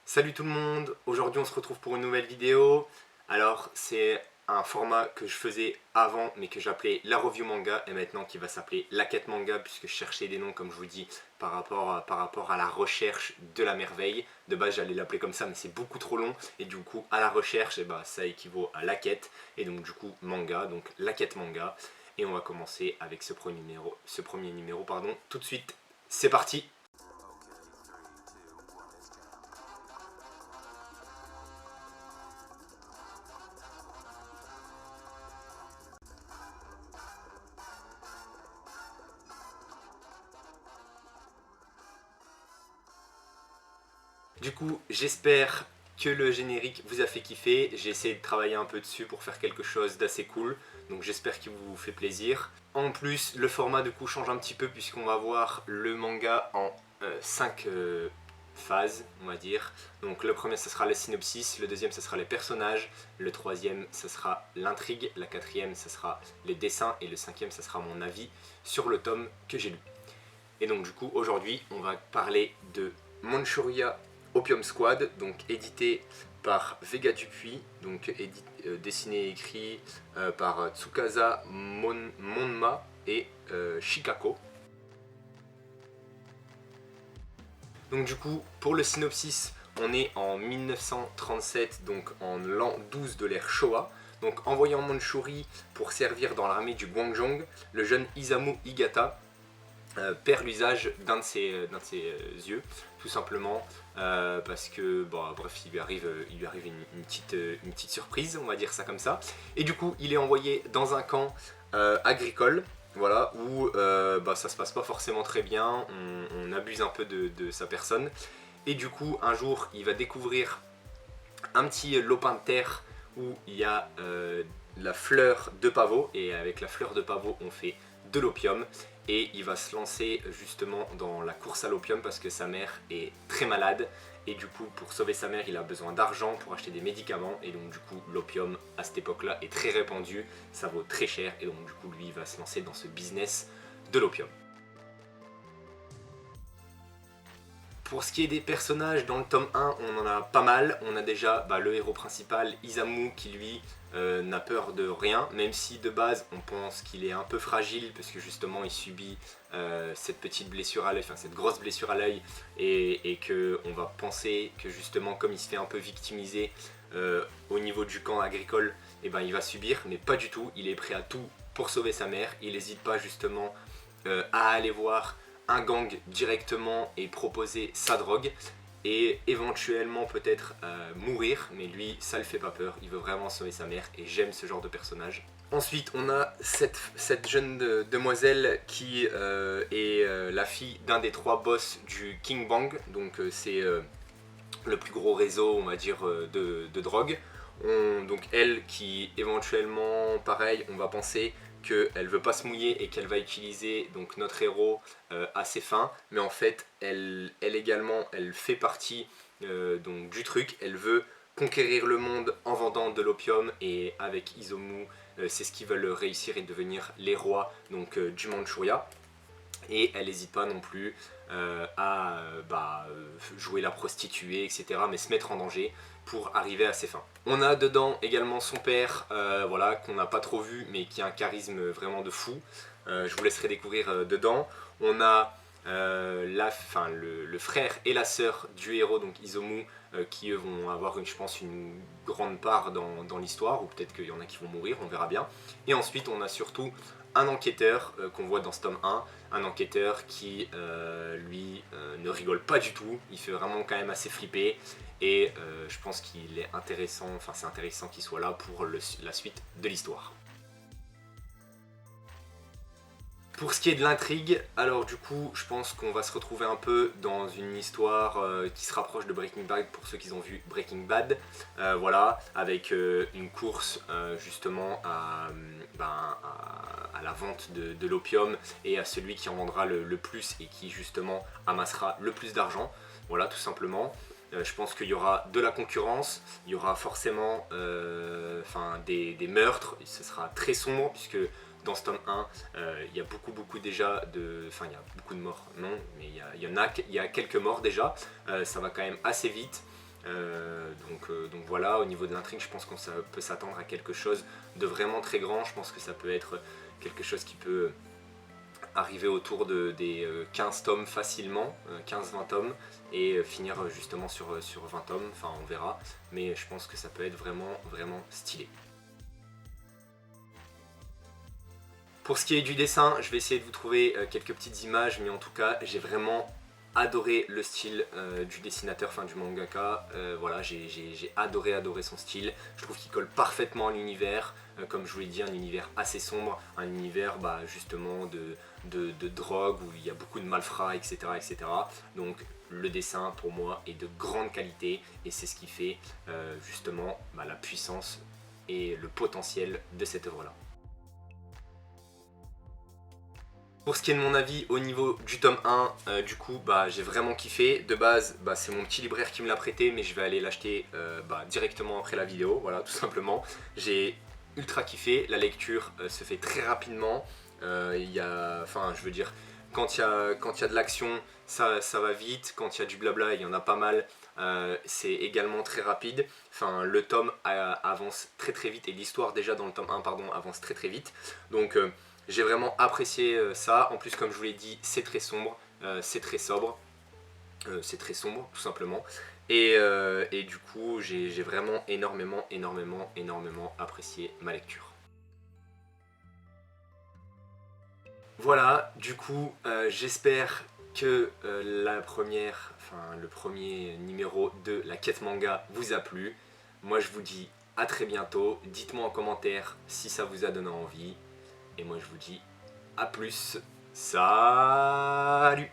Salut tout le monde, aujourd'hui on se retrouve pour une nouvelle vidéo. Alors c'est un format que je faisais avant mais que j'appelais la review manga et maintenant qui va s'appeler la quête manga puisque je cherchais des noms comme je vous dis par rapport à la recherche de la merveille. De base j'allais l'appeler comme ça mais c'est beaucoup trop long et du coup à la recherche ça équivaut à la quête et donc du coup manga, donc la quête manga. Et on va commencer avec ce premier numéro pardon, tout de suite. C'est parti. Du coup, j'espère que le générique vous a fait kiffer. J'ai essayé de travailler un peu dessus pour faire quelque chose d'assez cool. Donc j'espère qu'il vous fait plaisir. En plus, le format du coup change un petit peu puisqu'on va voir le manga en 5 phases, on va dire. Donc le premier, ce sera le synopsis. Le deuxième, ce sera les personnages. Le troisième, ce sera l'intrigue. La quatrième, ce sera les dessins. Et le cinquième, ce sera mon avis sur le tome que j'ai lu. Et donc du coup, aujourd'hui, on va parler de Manchuria Opium Squad, donc édité par Vega Dupuis, donc dessiné et écrit par Tsukasa Monma et Shikako. Donc du coup, pour le synopsis, on est en 1937, donc en l'an 12 de l'ère Showa. Donc envoyé en Mandchourie pour servir dans l'armée du Guangzhong, le jeune Isamu Higata perd l'usage d'un de ses yeux, tout simplement parce que, bref, il lui arrive une petite surprise, on va dire ça comme ça. Et du coup, il est envoyé dans un camp agricole, voilà, où ça se passe pas forcément très bien, on abuse un peu de sa personne. Et du coup, un jour, il va découvrir un petit lopin de terre où il y a la fleur de pavot, et avec la fleur de pavot, on fait de l'opium. Et il va se lancer justement dans la course à l'opium parce que sa mère est très malade et du coup pour sauver sa mère il a besoin d'argent pour acheter des médicaments et donc du coup l'opium à cette époque là est très répandu, ça vaut très cher et donc du coup lui il va se lancer dans ce business de l'opium. Pour ce qui est des personnages, dans le tome 1, on en a pas mal. On a déjà le héros principal, Isamu, qui lui n'a peur de rien, même si de base on pense qu'il est un peu fragile, parce que justement il subit cette petite blessure à l'œil, enfin cette grosse blessure à l'œil, et qu'on va penser que justement comme il se fait un peu victimiser au niveau du camp agricole, il va subir, mais pas du tout, il est prêt à tout pour sauver sa mère, il n'hésite pas justement à aller voir un gang directement et proposer sa drogue et éventuellement peut-être mourir, mais lui ça le fait pas peur, il veut vraiment sauver sa mère et j'aime ce genre de personnage. Ensuite on a cette jeune demoiselle qui est la fille d'un des 3 boss du King Bang, donc c'est le plus gros réseau on va dire de drogue. Donc elle qui éventuellement pareil on va penser qu'elle veut pas se mouiller et qu'elle va utiliser donc notre héros à ses fins, mais en fait elle également elle fait partie donc du truc, elle veut conquérir le monde en vendant de l'opium et avec Izumu c'est ce qu'ils veulent réussir et devenir les rois donc du Mandchouria. Et elle n'hésite pas non plus à jouer la prostituée, etc. mais se mettre en danger pour arriver à ses fins. On a dedans également son père, voilà, qu'on n'a pas trop vu, mais qui a un charisme vraiment de fou. Je vous laisserai découvrir dedans. On a le frère et la sœur du héros, donc Izumu, qui eux vont avoir je pense une grande part dans l'histoire, ou peut-être qu'il y en a qui vont mourir, on verra bien. Et ensuite on a surtout un enquêteur qu'on voit dans ce tome 1, un enquêteur qui lui ne rigole pas du tout, il fait vraiment quand même assez flipper et je pense qu'il est intéressant, enfin c'est intéressant qu'il soit là pour la suite de l'histoire. Pour ce qui est de l'intrigue, alors du coup je pense qu'on va se retrouver un peu dans une histoire qui se rapproche de Breaking Bad pour ceux qui ont vu Breaking Bad, voilà, avec une course justement à la vente de l'opium et à celui qui en vendra le plus et qui justement amassera le plus d'argent, voilà tout simplement. Je pense qu'il y aura de la concurrence, il y aura forcément des meurtres, ce sera très sombre puisque dans ce tome 1, il y a beaucoup déjà de... Enfin, il y a beaucoup de morts, non, mais il y a quelques morts déjà. Ça va quand même assez vite. Donc voilà, au niveau de l'intrigue, je pense qu'on peut s'attendre à quelque chose de vraiment très grand. Je pense que ça peut être quelque chose qui peut arriver autour des 15 tomes facilement, 15-20 tomes, et finir justement sur 20 tomes, enfin on verra, mais je pense que ça peut être vraiment, vraiment stylé. Pour ce qui est du dessin, je vais essayer de vous trouver quelques petites images, mais en tout cas, j'ai vraiment adoré le style du dessinateur, enfin du mangaka. Voilà, j'ai adoré son style. Je trouve qu'il colle parfaitement à l'univers, comme je vous l'ai dit, un univers assez sombre, un univers justement de drogue où il y a beaucoup de malfrats, etc., etc. Donc le dessin pour moi est de grande qualité et c'est ce qui fait justement la puissance et le potentiel de cette œuvre là. Pour ce qui est de mon avis au niveau du tome 1, du coup j'ai vraiment kiffé. De base c'est mon petit libraire qui me l'a prêté, mais je vais aller l'acheter directement après la vidéo, voilà tout simplement. J'ai ultra kiffé, la lecture se fait très rapidement. Je veux dire, quand il y a de l'action, ça va vite, quand il y a du blabla, il y en a pas mal. C'est également très rapide, enfin le tome avance très très vite et l'histoire déjà dans le tome 1 pardon, avance très très vite. Donc j'ai vraiment apprécié ça. En plus, comme je vous l'ai dit, c'est très sombre, c'est très sobre, c'est très sombre tout simplement. Et du coup, j'ai vraiment énormément apprécié ma lecture. Voilà, du coup, j'espère que le premier numéro de la quête manga vous a plu. Moi, je vous dis à très bientôt. Dites-moi en commentaire si ça vous a donné envie. Et moi je vous dis à plus. Salut!